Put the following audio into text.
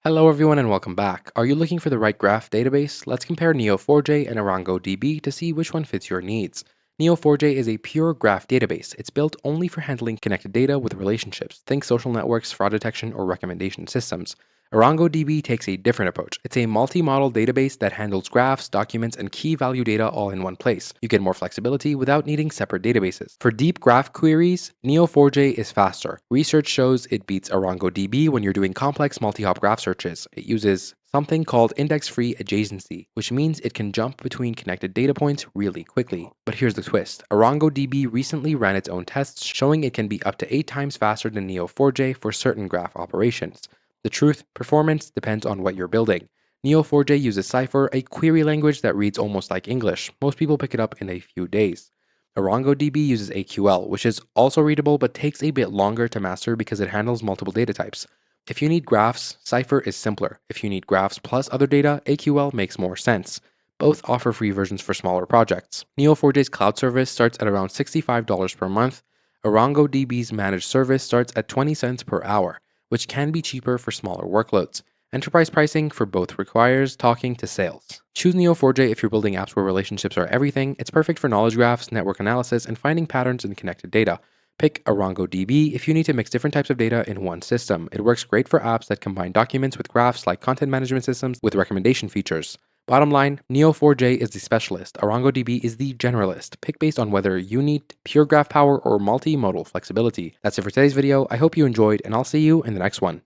Hello everyone and welcome back. Are you looking for the right graph database? Let's compare Neo4j and Arangodb to see which one fits your needs. Neo4j is a pure graph database. It's built only for handling connected data with relationships. Think social networks, fraud detection, or recommendation systems. Arangodb takes a different approach. It's a multi-model database that handles graphs, documents, and key value data all in one place. You get more flexibility without needing separate databases. For deep graph queries, Neo4j is faster. Research shows it beats Arangodb when you're doing complex multi-hop graph searches. It uses something called index-free adjacency, which means it can jump between connected data points really quickly. But here's the twist. ArangoDB recently ran its own tests showing it can be up to 8 times faster than Neo4j for certain graph operations. The truth, performance depends on what you're building. Neo4j uses Cypher, a query language that reads almost like English. Most people pick it up in a few days. ArangoDB uses AQL, which is also readable but takes a bit longer to master because it handles multiple data types. If you need graphs, Cypher is simpler. If you need graphs plus other data, AQL makes more sense. Both offer free versions for smaller projects. Neo4j's cloud service starts at around $65 per month. ArangoDB's managed service starts at 20 cents per hour, which can be cheaper for smaller workloads. Enterprise pricing for both requires talking to sales. Choose Neo4j if you're building apps where relationships are everything. It's perfect for knowledge graphs, network analysis, and finding patterns in connected data. Pick ArangoDB if you need to mix different types of data in one system. It works great for apps that combine documents with graphs like content management systems with recommendation features. Bottom line, Neo4j is the specialist, ArangoDB is the generalist. Pick based on whether you need pure graph power or multimodal flexibility. That's it for today's video. I hope you enjoyed, and I'll see you in the next one.